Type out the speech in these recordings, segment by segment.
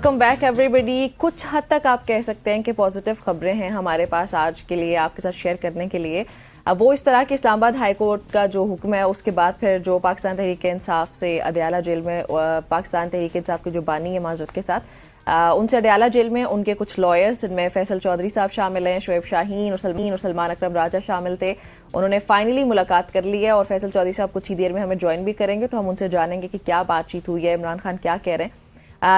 Welcome back everybody. کچھ حد تک آپ کہہ سکتے ہیں کہ پازیٹیو خبریں ہیں ہمارے پاس آج کے لیے آپ کے ساتھ شیئر کرنے کے لیے. وہ اس طرح کہ اسلام آباد ہائی کورٹ کا جو حکم ہے اس کے بعد پھر جو پاکستان تحریک انصاف سے اڈیالہ جیل میں پاکستان تحریک انصاف کے جو بانی ہیں معذرت کے ساتھ ان سے اڈیالہ جیل میں ان کے کچھ لائرز جن میں فیصل چودھری صاحب شامل ہیں, شعیب شاہین اور سلمان اکرم راجہ شامل تھے. انہوں نے فائنلی ملاقات کر لی ہے اور فیصل چودھری صاحب کچھ ہی دیر میں ہمیں جوائن بھی کریں گے, تو ہم ان سے جانیں گے کہ کیا بات چیت ہوئی ہے, عمران خان کیا کہہ رہے ہیں.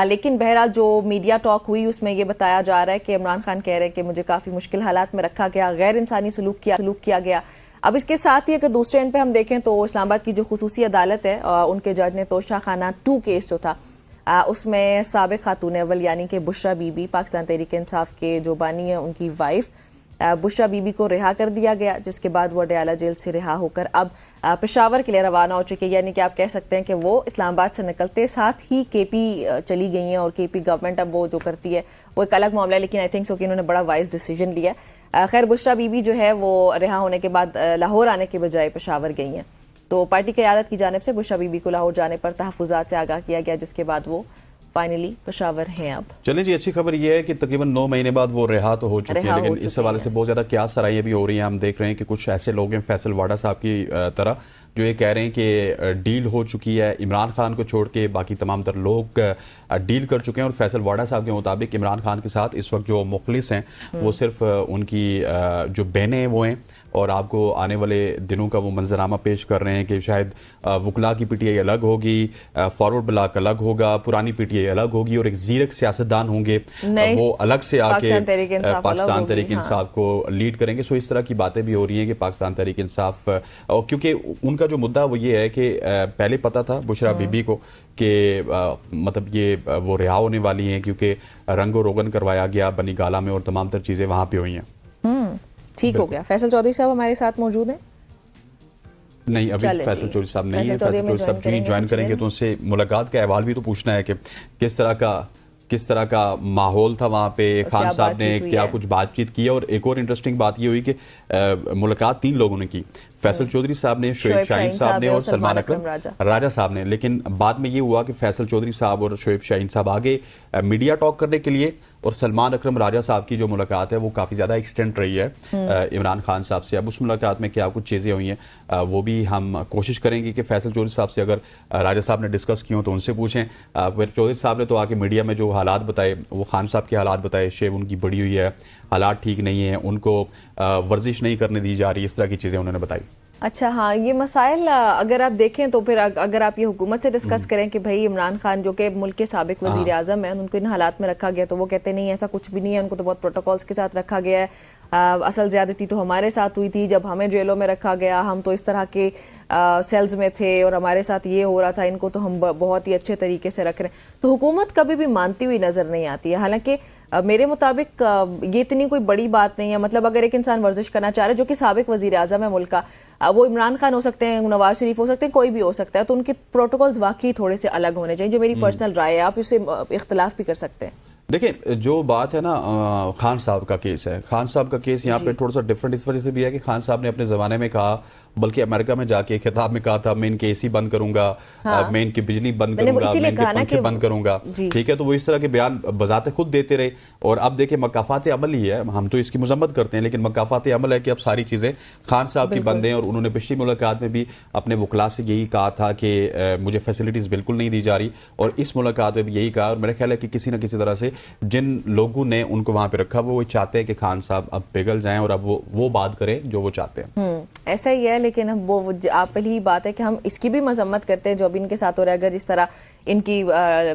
لیکن بہرحال جو میڈیا ٹاک ہوئی اس میں یہ بتایا جا رہا ہے کہ عمران خان کہہ رہے ہیں کہ مجھے کافی مشکل حالات میں رکھا گیا, غیر انسانی سلوک کیا گیا. اب اس کے ساتھ ہی اگر دوسرے اینڈ پہ ہم دیکھیں تو اسلام آباد کی جو خصوصی عدالت ہے ان کے جج نے توشہ خانہ 2 کیس جو تھا اس میں سابق خاتون اول یعنی کہ بشرا بی بی پاکستان تحریک انصاف کے جو بانی ہیں ان کی وائف بشرا بی بی کو رہا کر دیا گیا, جس کے بعد وہ اڈیالہ جیل سے رہا ہو کر اب پشاور کے لیے روانہ ہو چکی. یعنی کہ آپ کہہ سکتے ہیں کہ وہ اسلام آباد سے نکلتے ساتھ ہی کے پی چلی گئی ہیں, اور کے پی گورنمنٹ اب وہ جو کرتی ہے وہ ایک الگ معاملہ ہے, لیکن آئی تھنک سو کہ انہوں نے بڑا وائز ڈیسیجن لیا. خیر بشرا بی بی جو ہے وہ رہا ہونے کے بعد لاہور آنے کے بجائے پشاور گئی ہیں, تو پارٹی قیادت کی جانب سے بشرا بی بی کو لاہور جانے پر تحفظات سے آگاہ کیا گیا, جس کے بعد وہ فائنلی پشاور ہیں. اب چلیں جی, اچھی خبر یہ ہے کہ تقریباً 9 مہینے بعد وہ رہا تو ہو چکی ہے, لیکن اس حوالے سے بہت زیادہ قیاس سرائیاں بھی ہو رہی ہیں. ہم دیکھ رہے ہیں کہ کچھ ایسے لوگ ہیں فیصل واڈا صاحب کی طرح جو یہ کہہ رہے ہیں کہ ڈیل ہو چکی ہے, عمران خان کو چھوڑ کے باقی تمام تر لوگ ڈیل کر چکے ہیں. اور فیصل واڈا صاحب کے مطابق عمران خان کے ساتھ اس وقت جو مخلص ہیں وہ صرف ان کی جو بہنیں ہیں وہ ہیں, اور آپ کو آنے والے دنوں کا وہ منظرنامہ پیش کر رہے ہیں کہ شاید وکلا کی پی ٹی آئی الگ ہوگی, فارورڈ بلاک الگ ہوگا, پرانی پی ٹی آئی الگ ہوگی, اور ایک زیرک سیاستدان ہوں گے وہ الگ سے آ کے پاکستان تحریک انصاف کو لیڈ کریں گے. سو اس طرح کی باتیں بھی ہو رہی ہیں کہ پاکستان تحریک انصاف, کیونکہ ان کا جو مدعا وہ یہ ہے کہ پہلے پتہ تھا بشرا بی بی کو کہ مطلب یہ وہ رہا ہونے والی ہیں, کیونکہ رنگ و روغن کروایا گیا بنی گالا میں اور تمام تر چیزیں وہاں پہ ہوئی ہیں. ٹھیک ہو گیا. فیصل چودھری صاحب ہمارے ساتھ موجود ہیں؟ نہیں, ابھی فیصل چودھری صاحب نہیں ہیں. فیصل چودھری صاحب جوائن کریں گے تو ان سے ملاقات کا احوال بھی تو پوچھنا ہے کہ کس طرح کا ماحول تھا وہاں پہ, خان صاحب نے کیا کچھ بات چیت کی. اور ایک اور انٹرسٹنگ بات یہ ہوئی کہ ملاقات 3 لوگوں نے کی, فیصل چودھری صاحب نے, شعیب شاہین صاحب نے اور سلمان اکرم راجہ صاحب نے. لیکن بعد میں یہ ہوا کہ فیصل چودھری صاحب اور شعیب شاہین صاحب آگے میڈیا ٹاک کرنے کے لیے, اور سلمان اکرم راجہ صاحب کی جو ملاقات ہے وہ کافی زیادہ ایکسٹینڈ رہی ہے عمران خان صاحب سے. اب اس ملاقات میں کیا کچھ چیزیں ہوئی ہیں وہ بھی ہم کوشش کریں گے کہ فیصل چودھری صاحب سے اگر راجہ صاحب نے ڈسکس کی ہوں تو ان سے پوچھیں. پھر چودھری صاحب نے تو آ کے میڈیا میں جو حالات بتائے وہ خان صاحب کے حالات بتائے, شیب ان کی بڑی ہوئی ہے, حالات ٹھیک نہیں ہیں, ان کو ورزش نہیں کرنے دی جا رہی, اس طرح کی چیزیں انہوں نے بتائی. اچھا ہاں, یہ مسائل اگر آپ دیکھیں تو پھر اگر آپ یہ حکومت سے ڈسکس کریں کہ بھائی عمران خان جو کہ ملک کے سابق وزیر اعظم ہیں ان کو ان حالات میں رکھا گیا, تو وہ کہتے نہیں ایسا کچھ بھی نہیں ہے, ان کو تو بہت پروٹوکولز کے ساتھ رکھا گیا ہے. اصل زیادتی تو ہمارے ساتھ ہوئی تھی جب ہمیں جیلوں میں رکھا گیا, ہم تو اس طرح کے سیلز میں تھے اور ہمارے ساتھ یہ ہو رہا تھا, ان کو تو ہم بہت ہی اچھے طریقے سے رکھ رہے ہیں. تو حکومت کبھی بھی مانتی ہوئی نظر نہیں آتی ہے. حالانکہ میرے مطابق یہ اتنی کوئی بڑی بات نہیں ہے. مطلب اگر ایک انسان ورزش کرنا چاہ رہا ہے جو کہ سابق وزیر اعظم ہے ملک کا, وہ عمران خان ہو سکتے ہیں, نواز شریف ہو سکتے ہیں, کوئی بھی ہو سکتا ہے, تو ان کے پروٹوکولز واقعی تھوڑے سے الگ ہونے چاہیے, جو میری پرسنل رائے ہے. آپ اسے اختلاف بھی کر سکتے ہیں. دیکھیں جو بات ہے نا, خان صاحب کا کیس ہے, خان صاحب کا کیس یہاں پہ تھوڑا سا ڈفرینٹ اس وجہ سے بھی ہے کہ خان صاحب نے اپنے زمانے میں کہا, بلکہ امریکہ میں جا کے خطاب میں کہا تھا میں ان کے اے سی بند کروں گا, میں ان کی بجلی بند کروں گا, میں ان کے پنکھے بند کروں گا. ٹھیک ہے, تو وہ اس طرح کے بیان بذات خود دیتے رہے. اور اب دیکھیں مکافات عمل ہی ہے, ہم تو اس کی مذمت کرتے ہیں, لیکن مکافات عمل ہے کہ اب ساری چیزیں خان صاحب کی بند ہیں. اور انہوں نے پچھلی ملاقات میں بھی اپنے وکلا سے یہی کہا تھا کہ مجھے فیسلٹیز بالکل نہیں دی جا رہی, اور اس ملاقات میں بھی یہی کہا. اور میرا خیال ہے کہ کسی نہ کسی طرح سے جن لوگوں نے ان کو وہاں پہ رکھا وہ چاہتے ہیں کہ خان صاحب اب پگھل جائیں اور اب وہ بات کریں جو وہ چاہتے ہیں. ایسا ہی ہے, لیکن وہ آپ پہلی بات ہے کہ ہم اس کی بھی مذمت کرتے ہیں جو ابھی ان کے ساتھ ہو رہا ہے. اگر جس طرح ان کی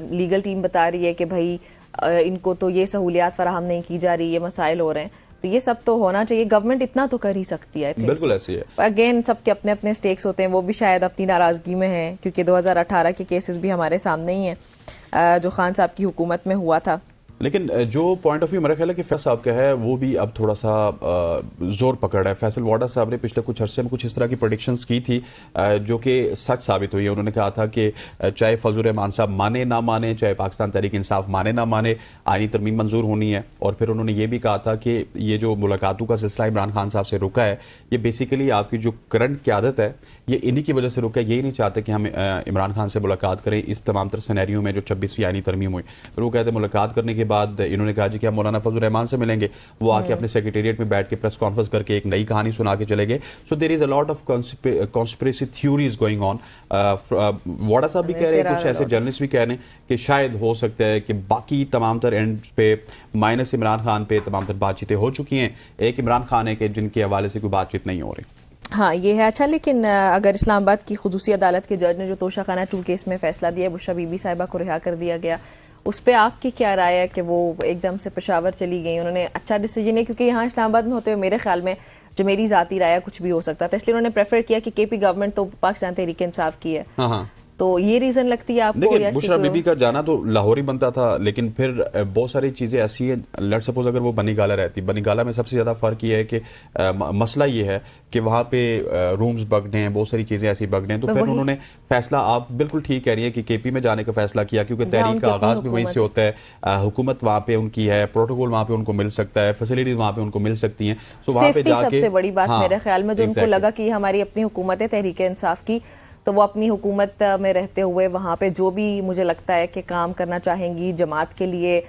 لیگل ٹیم بتا رہی ہے کہ بھائی ان کو تو یہ سہولیات فراہم نہیں کی جا رہی, یہ مسائل ہو رہے ہیں, تو یہ سب تو ہونا چاہیے. گورنمنٹ اتنا تو کر ہی سکتی ہے. بالکل ایسی ہے. اگین سب کے اپنے اپنے سٹیکس ہوتے ہیں, وہ بھی شاید اپنی ناراضگی میں ہیں, کیونکہ 2018 کے کیسز بھی ہمارے سامنے ہی ہیں جو خان صاحب کی حکومت میں ہوا تھا. لیکن جو پوائنٹ آف ویو میرا خیال ہے کہ فیصل صاحب کا ہے وہ بھی اب تھوڑا سا زور پکڑ رہا ہے. فیصل واڈا صاحب نے پچھلے کچھ عرصے میں کچھ اس طرح کی پریڈکشنز کی تھی جو کہ سچ ثابت ہوئی ہے. انہوں نے کہا تھا کہ چاہے فضل الرحمان صاحب مانے نہ مانے, چاہے پاکستان تحریک انصاف مانے نہ مانے, آئینی ترمیم منظور ہونی ہے. اور پھر انہوں نے یہ بھی کہا تھا کہ یہ جو ملاقاتوں کا سلسلہ عمران خان صاحب سے رکا ہے یہ بیسیکلی آپ کی جو کرنٹ قیادت ہے یہ انہی کی وجہ سے رکا ہے. یہی نہیں چاہتے کہ ہم عمران خان سے ملاقات کریں اس تمام تر سینیریو میں جو 26ویں آئینی ترمیم ہوئی. پھر وہ کہتے ہیں ملاقات کرنے کے بعد انہوں نے کہا جی کہ ہم مولانا فضل الرحمان سے ملیں گے, وہ آ کے اپنے سیکریٹریٹ میں بیٹھ کے پریس کانفرنس کر کے ایک نئی کہانی سنا کے چلے گئے. So there is a lot of conspiracy theories going on. واڈا صاحب بھی کہہ رہے ہیں, کچھ ایسے جرنلسٹ بھی کہہ رہے ہیں کہ شاید ہو سکتا ہے کہ باقی تمام تر اینڈ پہ مائنس عمران خان پہ تمام تر بات چیتیں ہو چکی ہیں, ایک عمران خان ہے کہ جن کے حوالے سے کوئی بات چیت نہیں ہو رہی. ہاں یہ ہے. اچھا لیکن اگر اسلام آباد کی خصوصی عدالت کے جج نے جو توشہ خانہ 2 کیس میں فیصلہ دیا, بشرا بی بی صاحبہ کو رہا کر دیا گیا, اس پہ آپ کی کیا رائے ہے کہ وہ ایک دم سے پشاور چلی گئی؟ انہوں نے اچھا ڈیسیجن ہے, کیونکہ یہاں اسلام آباد میں ہوتے ہوئے میرے خیال میں جو میری ذاتی رائے کچھ بھی ہو سکتا تھا, اس لیے انہوں نے پریفر کیا کہ کے پی گورنمنٹ تو پاکستان تحریک انصاف کی ہے. تو یہ ریزن لگتی ہے آپ کو؟ دیکھیں بشرا بی بی کا جانا تو لاہور ہی بنتا تھا, لیکن پھر بہت ساری چیزیں ایسی ہیں. لیٹ سپوز اگر وہ بنی گالہ رہتی, بنی گالہ میں سب سے زیادہ فرق یہ ہے کہ مسئلہ یہ ہے کہ وہاں پہ رومز بگڈ ہیں, بہت ساری چیزیں ایسی بگڈ ہیں. تو پھر انہوں نے فیصلہ, آپ بالکل ٹھیک کہہ رہی ہیں کہ کے پی میں جانے کا فیصلہ کیا, کیونکہ تحریک کا آغاز بھی وہیں سے ہوتا ہے, حکومت وہاں پہ ان کی ہے, پروٹوکول وہاں پہ ان کو مل سکتا ہے, فیسلٹیز وہاں پہ ان کو مل سکتی ہیں. سو وہاں پہ جا کے سب سے بڑی بات میرے خیال میں جو ان کو لگا کہ ہماری اپنی حکومت ہے تحریک انصاف کی, تو وہ اپنی حکومت میں رہتے ہوئے وہاں پہ جو بھی مجھے لگتا ہے کہ کام کرنا چاہیں گی جماعت کے لیے,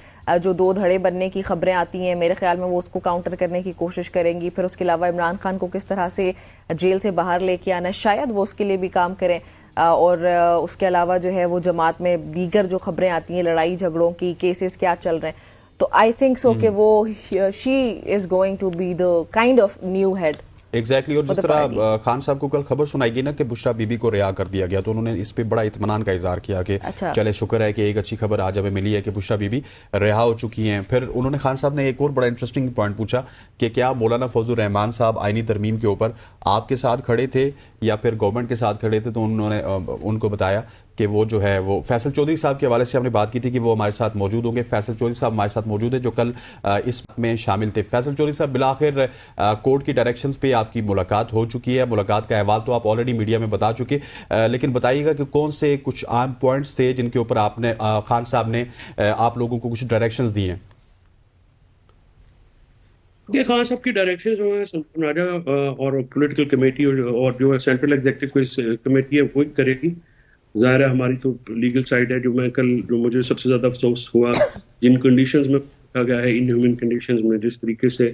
جو 2 دھڑے بننے کی خبریں آتی ہیں میرے خیال میں وہ اس کو کاؤنٹر کرنے کی کوشش کریں گی. پھر اس کے علاوہ عمران خان کو کس طرح سے جیل سے باہر لے کے آنا, شاید وہ اس کے لیے بھی کام کریں. اور اس کے علاوہ جو ہے وہ جماعت میں دیگر جو خبریں آتی ہیں لڑائی جھگڑوں کی, کیسز کیا چل رہے ہیں, تو آئی تھنک سو کہ وہ she is going to be the kind of new head. Exactly. اور جس طرح خان صاحب کو کل خبر سنائی گئی نا کہ بشرا بی بی کو رہا کر دیا گیا, تو انہوں نے اس پہ بڑا اطمینان کا اظہار کیا کہ چلے شکر ہے کہ ایک اچھی خبر آج ہمیں ملی ہے کہ بشرا بی بی رہا ہو چکی ہیں. پھر انہوں نے خان صاحب نے ایک اور بڑا انٹرسٹنگ پوائنٹ پوچھا کہ کیا مولانا فضل الرحمان صاحب آئینی ترمیم کے اوپر آپ کے ساتھ کھڑے تھے یا پھر گورنمنٹ کے ساتھ کھڑے تھے. تو انہوں نے ان کو بتایا کہ وہ جو ہے وہ فیصل چودھری صاحب کے حوالے سے ہم نے بات کی تھی کہ وہ ہمارے ساتھ موجود ہوں گے. فیصل چودھری صاحب ہمارے ساتھ موجود ہیں جو کل اس میں شامل تھے. فیصل چودھری صاحب بالآخر کورٹ کی ڈائریکشنز پہ آپ کی ملاقات ہو چکی ہے, ملاقات کا احوال تو آپ آلریڈی میڈیا میں بتا چکے, لیکن بتائیے گا کہ کون سے کچھ عام پوائنٹس تھے جن کے اوپر آپ نے خان صاحب نے آپ لوگوں کو کچھ ڈائریکشنز دی ہیں؟ یہ خان صاحب کی ڈائریکشنز جو ہیں سناجا اور پولیٹیکل کمیٹی اور جو سینٹرل ایگزیکٹو کمیٹی ہے وہی کرے گی. ظاہر ہے ہماری تو لیگل سائڈ ہے. جو میں کل جو مجھے سب سے زیادہ افسوس ہوا جن کنڈیشنز میں رکھا گیا ہے, ان ہیومن کنڈیشنز میں, جس طریقے سے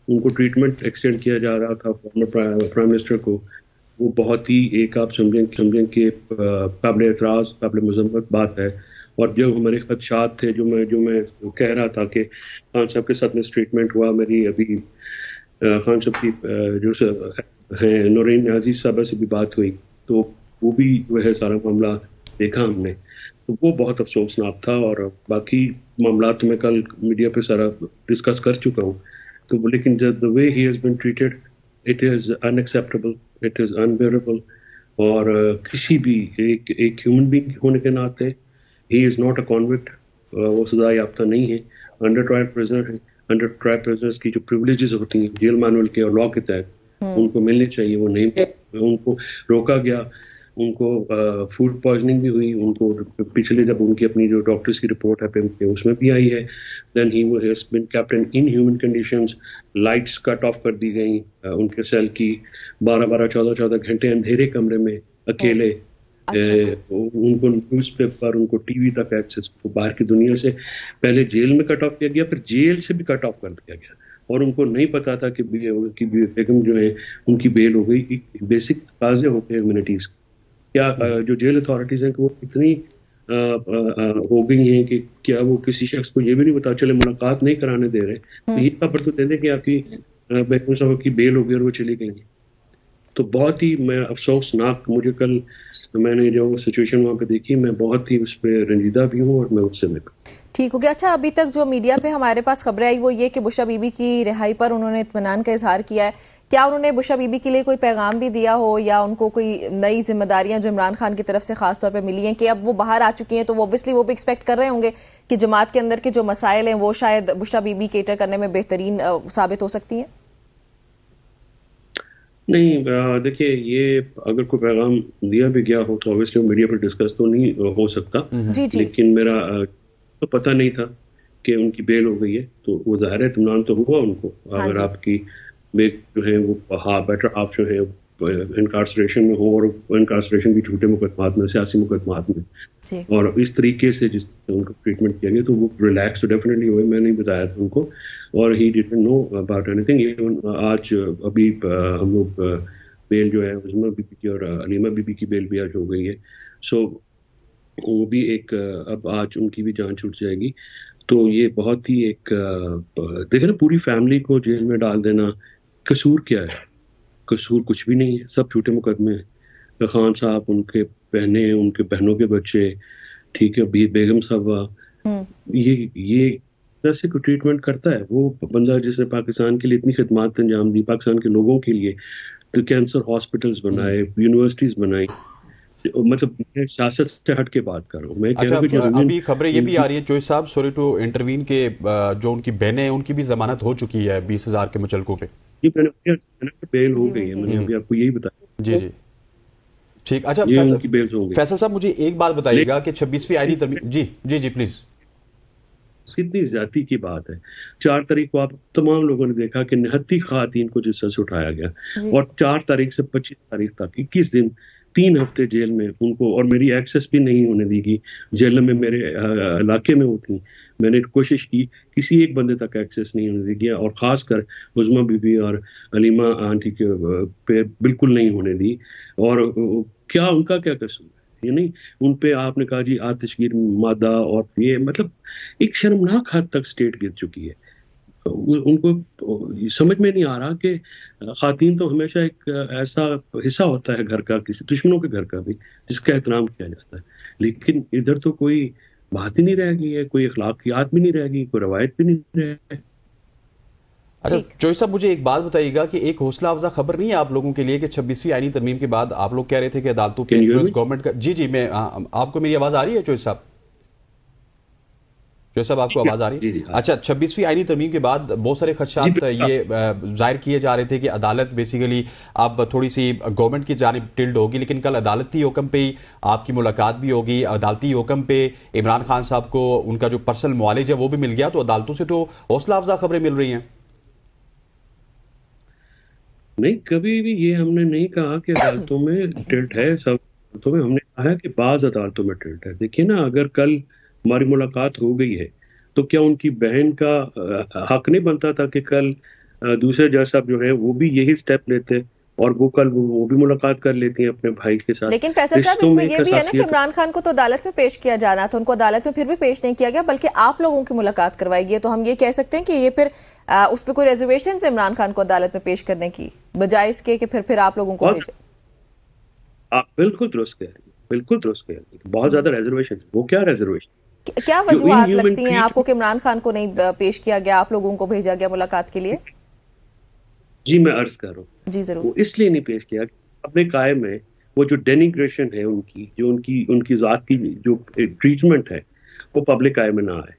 ان کو ٹریٹمنٹ ایکسٹینڈ کیا جا رہا تھا فارمر پرائم منسٹر کو, وہ بہت ہی ایک آپ سمجھیں کہ قابل اعتراض قابل مذمت بات ہے. اور جو ہمارے خدشات تھے جو میں کہہ رہا تھا کہ خان صاحب کے ساتھ میں ٹریٹمنٹ ہوا, میری ابھی خان صاحب کی جو ہیں نورین نیازی صاحبہ سے بھی بات ہوئی, تو وہ بھی جو ہے سارا معاملہ دیکھا ہم نے, تو وہ بہت افسوسناک تھا. اور باقی معاملات تو میں کل میڈیا پہ سارا ڈسکس کر چکا ہوں. تو لیکن the way he has been treated, it is unacceptable, it is unbearable. اور کسی بھی ایک ہیومن بینگ ہونے کے ناطے he is not a convict, وہ سزا یافتہ نہیں ہے, انڈر ٹرائل پرزنر ہے. انڈر ٹرائل پرزنرز کی جو پریولیجز ہوتی ہیں جیل مینول کے اور لا کے تحت ان کو ملنے چاہیے, وہ نہیں, ان کو روکا گیا. ان کو فوڈ پوائزننگ بھی ہوئی, ان کو پچھلے جب ان کی اپنی جو ڈاکٹرز کی رپورٹ ہے اس میں بھی آئی ہے. Then he has been kept in human conditions. Lights cut off کر دی گئیں ان کے سیل کی, 12-14 گھنٹے اندھیرے کمرے میں اکیلے. ان کو نیوز پیپر, ان کو ٹی وی تک ایکسیس باہر کی دنیا سے پہلے جیل میں کٹ آف کیا گیا, پھر جیل سے بھی کٹ آف کر دیا گیا. اور ان کو نہیں پتا تھا کہ ان کی بیگم جو ہے ان کی بیل ہو گئی. بیسک تقاضے ہوتے ہیں ہیومینٹیز. کیا جو جیل اتھارٹیز ہیں کہ وہ اتنی ہو گئی ہیں کہ کیا وہ کسی شخص کو یہ بھی نہیں پتا چلے ملاقات نہیں کرانے دے رہے, تو یہ خبر تو دے دیں کہ آپ کی بیگم صاحب کی بیل ہو گئی اور وہ چلی گئی. تو بہت ہی میں افسوسناک, مجھے کل میں نے جو سچویشن وہاں پہ دیکھی, میں بہت ہی اس پہ رنجیدہ بھی ہوں اور میں اس سے ٹھیک ہو گیا. اچھا ابھی تک جو میڈیا پہ ہمارے پاس خبریں آئی وہ یہ کہ بشرا بی بی کی رہائی پر انہوں نے اطمینان کا اظہار کیا ہے کیا انہوں نے بشرا بی بی کے لیے کوئی پیغام بھی دیا ہو یا ان کو کوئی نئی ذمہ داریاں جو عمران خان کی طرف سے خاص طور پہ ملی ہیں کہ اب وہ باہر آ چکی ہیں تو وہ obviously وہ بھی ایکسپیکٹ کر رہے ہوں گے کہ جماعت کے اندر کے جو مسائل ہیں وہ شاید بشرا بی بی کیٹر کرنے میں بہترین ثابت ہو سکتی ہیں؟ نہیں دیکھیے، یہ اگر کوئی پیغام دیا بھی گیا ہو تو obviously وہ میڈیا پر ڈسکس تو نہیں ہو سکتا، لیکن میرا تو پتہ نہیں تھا کہ ان کی بیل ہو گئی ہے، تو وہ ظاہر ہے اطمینان تو ہوا ان کو. اگر آپ کی بیل جو ہے وہ بیٹر ہاف جو ہے انکارسریشن میں ہو، اور انکارسریشن بھی جھوٹے مقدمات میں، سیاسی مقدمات میں، اور اس طریقے سے جس ان کو ٹریٹمنٹ کیا گیا تو وہ ریلیکس تو ڈیفینیٹلی ہوئے. میں نہیں بتایا تھا ان کو، اور he didn't know about anything. آج ابھی ہم لوگ بیل جو ہے عظمہ بی بی کی اور علیمہ بی بی کی بیل بھی آج ہو گئی ہے. سو وہ بھی ایک اب آج ان کی بھی جان چھوٹ جائے گی. تو یہ بہت ہی ایک دیکھیں نا، پوری فیملی کو جیل میں ڈال دینا، قصور کیا ہے؟ قصور کچھ بھی نہیں ہے، سب جھوٹے مقدمے ہیں. خان صاحب، ان کے بہنیں، ان کے بہنوں کے بچے، ٹھیک ہے، بیگم صاحبہ، یہ ایسے کو ٹریٹمنٹ کرتا ہے وہ بندہ جس نے پاکستان کے لیے اتنی خدمات انجام دی، پاکستان کے لوگوں کے لیے، تو کینسر ہاسپٹلز بنائے، یونیورسٹیز بنائی. مطلب میں سیاست سے ہٹ کے بات کر رہا ہوں. میں ابھی خبریں یہ بھی آ رہی ہیں چوئی صاحب، سوری ٹو انٹروین، کے جو ان کی بہنیں ہیں ان کی بھی ضمانت ہو چکی ہے 20,000 کے مچلکوں پہ. بیل ہو گئی ہے، میں نے ابھی آپ کو یہی بتایا. جی جی ٹھیک. اچھا فیصل صاحب، مجھے ایک بات بتائیے گا کہ 26ویں آئینی ترمیم، جی جی جی پلیز. کتنی زیادتی کی بات ہے. 4 تاریخ کو آپ تمام لوگوں نے دیکھا کہ 29 خواتین کو جس سے اٹھایا گیا، اور 4 تاریخ سے 25 تاریخ تک 21 دن 3 ہفتے جیل میں ان کو، اور میری ایکسیس بھی نہیں ہونے دی گئی. جیل میں میرے علاقے میں ہوتی، میں نے کوشش کی، کسی ایک بندے تک ایکسیس نہیں ہونے دی گیا، اور خاص کر عظمہ بی بی اور علیمہ آنٹی کے پہ بالکل نہیں ہونے دی. اور کیا ان کا کیا قصور ہے؟ نہیں، ان پہ آپ نے کہا جی آتشگیر مادہ، اور یہ مطلب ایک شرمناک حد تک اسٹیٹ گر چکی ہے. ان کو سمجھ میں نہیں آ رہا کہ خواتین تو ہمیشہ ایک ایسا حصہ ہوتا ہے گھر کا، کسی دشمنوں کے گھر کا بھی، جس کا احترام کیا جاتا ہے. لیکن ادھر تو کوئی بات ہی نہیں رہ گئی ہے، کوئی اخلاقیات بھی نہیں رہ گئی، کوئی روایت بھی نہیں رہ گئی. اچھا چوئی صاحب، مجھے ایک بات بتائیے گا کہ ایک حوصلہ افزا خبر نہیں ہے آپ لوگوں کے لیے کہ 26ویں آئینی ترمیم کے بعد آپ لوگ کہہ رہے تھے کہ عدالتوں پہ انفلوئنس گورنمنٹ کا. جی جی، میں آپ کو میری آواز آ رہی ہے چوئی صاحب؟ چوئی صاحب آپ کو آواز آ رہی ہے؟ اچھا، 26ویں آئینی ترمیم کے بعد بہت سارے خدشات یہ ظاہر کیے جا رہے تھے کہ عدالت بیسیکلی اب تھوڑی سی گورنمنٹ کی جانب ٹلڈ ہوگی. لیکن کل عدالتی حکم پہ ہی آپ کی ملاقات بھی ہوگی، عدالتی حکم پہ عمران خان صاحب کو ان کا جو پرسنل معالج ہے وہ بھی مل گیا. تو عدالتوں سے تو حوصلہ افزا خبریں مل رہی ہیں. نہیں، کبھی بھی یہ ہم نے نہیں کہا کہ عدالتوں میں ٹلٹ ہے. سب عدالتوں میں ہم نے کہا ہے کہ بعض عدالتوں میں ٹلٹ ہے. دیکھیے نا، اگر کل ہماری ملاقات ہو گئی ہے تو کیا ان کی بہن کا حق نہیں بنتا تھا کہ کل دوسرے جج صاحب جو ہے وہ بھی یہی سٹیپ لیتے، اور وہ کل وہ بھی ملاقات کر لیتی ہیں اپنے بھائی کے ساتھ. لیکن فیصل صاحب، اس میں یہ بھی ہے نا کہ عمران خان کو تو عدالت میں پیش کیا جانا تھا، ان کو عدالت میں پھر بھی پیش نہیں کیا گیا، بلکہ آپ لوگوں کی ملاقات کروائی گئی. تو ہم یہ کہہ سکتے ہیں کہ یہ پھر اس پہ کوئی ریزرویشن ہے عمران خان کو عدالت میں پیش کرنے کی، بجائے اس کے کہ پھر آپ لوگوں کو بھیجے. آپ بالکل درست کہہ رہی ہیں، بالکل درست کہہ رہی ہیں. بہت زیادہ ریزرویشن. وہ کیا ریزرویشن؟ کیا وجوہات لگتی ہیں آپ کو کہ عمران خان کو نہیں پیش کیا گیا، آپ لوگوں کو بھیجا گیا ملاقات کے لیے؟ جی میں عرض کر رہا ہوں. جی ضرور. وہ اس لیے نہیں پیش کیا کہ اپنے قائم ہے وہ جو ڈینیگریشن ہے ان کی، جو ان کی ذات کی جو ٹریٹمنٹ ہے، وہ پبلک آئے میں نہ آئے.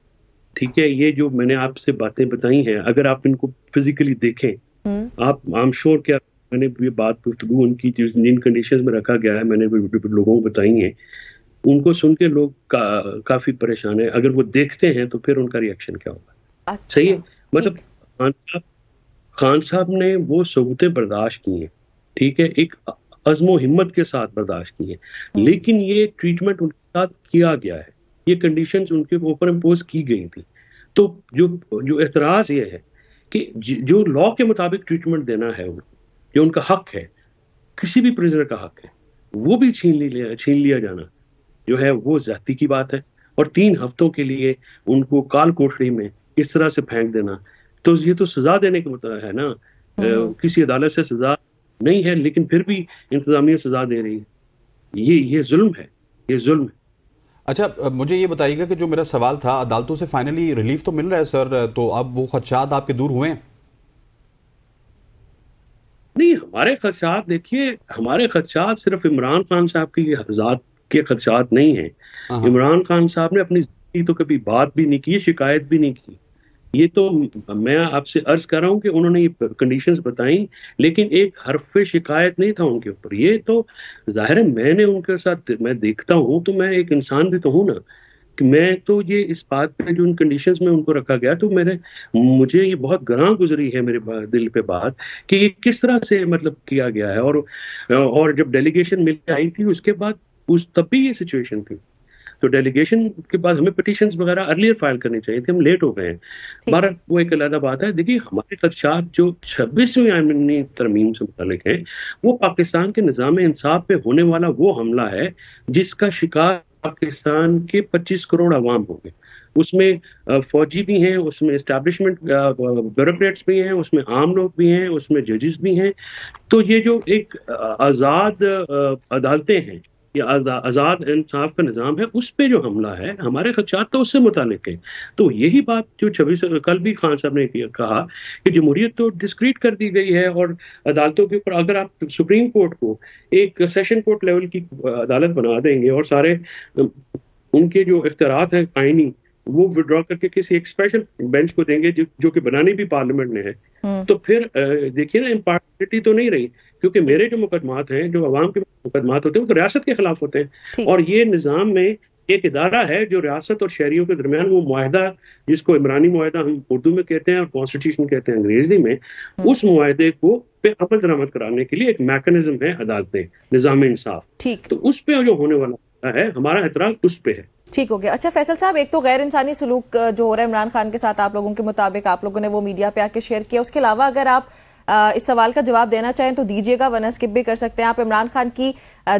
ٹھیک ہے، یہ جو میں نے آپ سے باتیں بتائی ہیں، اگر آپ ان کو فزیکلی دیکھیں، آپ آئی ایم شیور کہ میں نے یہ بات گفتگو ان کی جن کنڈیشنز میں رکھا گیا ہے میں نے لوگوں کو بتائی ہیں، ان کو سن کے لوگ کافی پریشان ہیں. اگر وہ دیکھتے ہیں تو پھر ان کا ریئیکشن کیا ہوگا؟ صحیح ہے. مطلب خان صاحب نے وہ صعوبتیں برداشت کی ہیں، ٹھیک ہے، ایک عزم و ہمت کے ساتھ برداشت کی ہیں، لیکن یہ ٹریٹمنٹ ان کے ساتھ کیا گیا ہے، یہ کنڈیشنز ان کے اوپر امپوز کی گئی تھی. تو جو اعتراض یہ ہے کہ جو لا کے مطابق ٹریٹمنٹ دینا ہے، جو ان کا حق ہے، کسی بھی پرزنر کا حق ہے، وہ بھی چھین لیا جانا جو ہے وہ زیادتی کی بات ہے. اور 3 ہفتوں کے لیے ان کو کال کوٹڑی میں اس طرح سے پھینک دینا، تو یہ تو سزا دینے کا مطلب ہے نا. کسی عدالت سے سزا نہیں ہے، لیکن پھر بھی انتظامیہ سزا دے رہی ہے. یہ ظلم ہے، یہ ظلم ہے. اچھا مجھے یہ بتائیے گا کہ جو میرا سوال تھا، عدالتوں سے فائنلی ریلیف تو مل رہا ہے سر، تو اب وہ خدشات آپ کے دور ہوئے ہیں؟ نہیں، ہمارے خدشات دیکھیے، ہمارے خدشات صرف عمران خان صاحب کی ذات کے خدشات نہیں ہیں. عمران خان صاحب نے اپنی زندگی تو کبھی بات بھی نہیں کی، شکایت بھی نہیں کی. یہ تو میں آپ سے عرض کر رہا ہوں کہ انہوں نے یہ کنڈیشنز بتائیں، لیکن ایک حرف شکایت نہیں تھا ان کے اوپر. یہ تو ظاہر ہے میں نے ان کے ساتھ میں دیکھتا ہوں تو میں ایک انسان بھی تو ہوں نا، کہ میں تو یہ اس بات پہ جو ان کنڈیشنز میں ان کو رکھا گیا تو مجھے یہ بہت گراں گزری ہے میرے دل پہ بات کہ یہ کس طرح سے مطلب کیا گیا ہے. اور جب ڈیلیگیشن مل کے آئی تھی اس کے بعد تب بھی یہ سچویشن تھی. تو ڈیلیگیشن کے بعد ہمیں پٹیشنز وغیرہ ارلیئر فائل کرنی چاہیے تھی، ہم لیٹ ہو گئے ہیں. بہرحال وہ ایک علیحدہ بات ہے. دیکھیے ہمارے خدشات جو 26ویں آئینی ترمیم سے متعلق ہیں وہ پاکستان کے نظام انصاف پہ ہونے والا وہ حملہ ہے جس کا شکار پاکستان کے 25 کروڑ عوام ہوں گے. اس میں فوجی بھی ہیں، اس میں اسٹیبلشمنٹ بیوروکریٹس بھی ہیں، اس میں عام لوگ بھی ہیں، اس میں ججز بھی ہیں. تو یہ جو ایک آزاد عدالتیں ہیں، یہ آزاد انصاف کا نظام ہے، اس پہ جو حملہ ہے ہمارے خدشات تو اس سے متعلق ہیں. تو یہی بات جو 26 کل بھی خان صاحب نے کہا کہ جمہوریت تو ڈسکریٹ کر دی گئی ہے، اور عدالتوں کے اوپر اگر آپ سپریم کورٹ کو ایک سیشن کورٹ لیول کی عدالت بنا دیں گے اور سارے ان کے جو اختیارات ہیں آئینی وہ وڈرا کر کے کسی ایک اسپیشل بینچ کو دیں گے جو کہ بنانی بھی پارلیمنٹ نے ہے، تو پھر دیکھیے نا امپارشلٹی تو نہیں رہی. کیونکہ میرے جو مقدمات ہیں، جو عوام کے مقدمات ہوتے ہیں، وہ تو ریاست کے خلاف ہوتے ہیں. اور یہ نظام میں ایک ادارہ ہے جو ریاست اور شہریوں کے درمیان وہ معاہدہ جس کو عمرانی معاہدہ ہم اردو میں کہتے ہیں اور کانسٹیٹیوشن کہتے ہیں انگریزی میں، اس معاہدے کو پہ عمل درآمد کرانے کے لیے ایک میکانزم ہے عدالتیں، نظام انصاف. تو اس پہ جو ہونے والا ہے ہمارا اعتراض اس پہ ہے. ٹھیک ہو گیا. اچھا فیصل صاحب، ایک تو غیر انسانی سلوک جو ہو رہا ہے عمران خان کے ساتھ آپ لوگوں کے مطابق، آپ لوگوں نے وہ میڈیا پہ آ کے شیئر کیا، اس کے علاوہ اگر آپ اس سوال کا جواب دینا چاہیں تو دیجیے گا، ورنہ اسکپ بھی کر سکتے ہیں. آپ عمران خان کی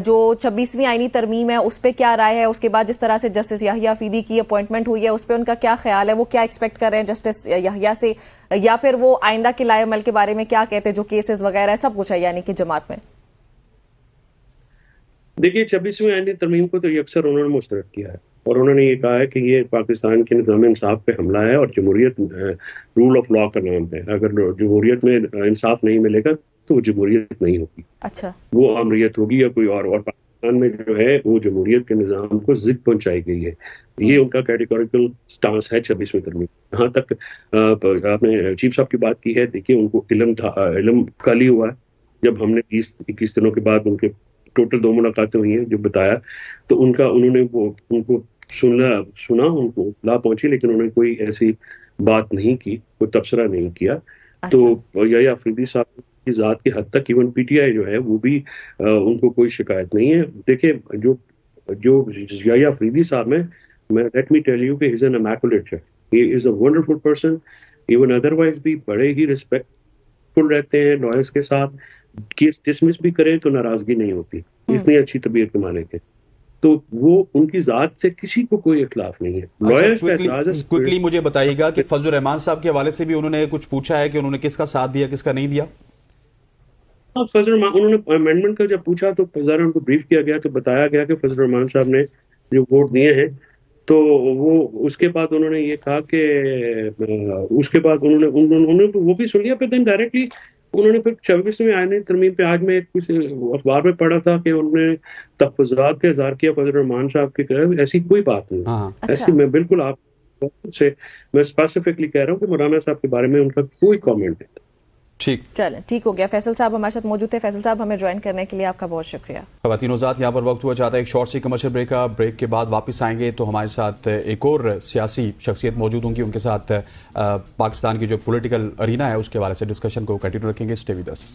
جو 26ویں آئینی ترمیم ہے اس پہ کیا رائے ہے؟ اس کے بعد جس طرح سے جسٹس یحییٰ فیدی کی اپوائنٹمنٹ ہوئی ہے اس پہ ان کا کیا خیال ہے؟ وہ کیا ایکسپیکٹ کر رہے ہیں جسٹس یحییٰ سے، یا پھر وہ آئندہ کے لائے عمل کے بارے میں کیا کہتے ہیں، جو کیسز وغیرہ ہے سب کچھ ہے یعنی کہ جماعت میں؟ دیکھیے 26ویں آئینی ترمیم کو تو یہ اکثر انہوں نے مسترد کیا ہے، اور انہوں نے یہ کہا ہے کہ یہ پاکستان کے نظام انصاف پہ حملہ ہے اور جمہوریت رول آف لا کا نام ہے. اگر جمہوریت میں انصاف نہیں ملے گا تو وہ جمہوریت نہیں ہوگی. اچھا، وہ امریت ہوگی یا کوئی اور پاکستان میں جو ہے وہ جمہوریت کے نظام کو ضد پہنچائی گئی ہے. یہ ان کا کیٹیگوریکل سٹانس ہے 26ویں ترمیم. یہاں تک آپ نے چیف صاحب کی بات کی ہے، دیکھیے ان کو علم کل ہی ہوا ہے جب ہم نے 21 دنوں کے بعد ان کے ٹوٹل 2 ملاقاتیں ہوئی ہیں جو بتایا، تو انہوں نے ان کو سنا، ان کو لا پہنچی، لیکن انہوں نے کوئی ایسی بات نہیں کی، کوئی تبصرہ نہیں کیا. تو یحییٰ فریدی صاحب کی ذات کی حد تک ایون پی ٹی آئی جو ہے وہ بھی ان کو کوئی شکایت نہیں ہے. دیکھیں جو یحییٰ فریدی صاحب میں لیٹ می ٹیل یو کہ he is an immaculate, he is a wonderful person. Even otherwise بھی بڑے ہی ریسپیکٹ فل رہتے ہیں لائرس کے ساتھ. کیس ڈسمس بھی کریں تو ناراضگی نہیں ہوتی، اتنی اچھی طبیعت کے مالک ہے. تو وہ ان کی ذات سے کسی کو کوئی اختلاف نہیں ہے. لائرس کا اعتراض ہے. کوئکلی مجھے بتائیے گا کہ فضل الرحمان صاحب کے حوالے سے بھی انہوں نے کچھ پوچھا ہے کہ انہوں نے کس کا ساتھ دیا، کس کا نہیں دیا؟ فضل الرحمان، انہوں نے امینڈمنٹ کا جب پوچھا تو ذرا ان کو بریف کیا گیا، تو بتایا گیا کہ فضل الرحمان صاحب نے جو ووٹ دیے ہیں، تو وہ اس کے بعد انہوں نے یہ کہا کہ اس کے بعد انہوں نے وہ بھی سن لیا. پھر دین ڈائریکٹلی انہوں نے پھر 26ویں آئینی ترمیم پہ آج میں کسی اخبار میں پڑھا تھا کہ انہوں نے تحفظات کا اظہار کیا فضل الرحمان صاحب کی طرف. ایسی کوئی بات نہیں. ایسی میں بالکل آپ سے میں اسپیسیفکلی کہہ رہا ہوں کہ مولانا صاحب کے بارے میں ان کا کوئی کامنٹ نہیں. ٹھیک، چلیں ٹھیک ہو گیا. فیصل صاحب ہمارے ساتھ موجود تھے. فیصل صاحب ہمیں جوائن کرنے کے لیے آپ کا بہت شکریہ. خواتین و حضرات، یہاں پر وقت ہوا چاہتا ہے ایک شارٹ سی کمرشل بریک کا. بریک کے بعد واپس آئیں گے تو ہمارے ساتھ ایک اور سیاسی شخصیت موجود ہوں گی، ان کے ساتھ پاکستان کی جو پولیٹیکل ارینا ہے اس کے حوالے سے ڈسکشن کو کنٹینیو رکھیں گے. Stay with us.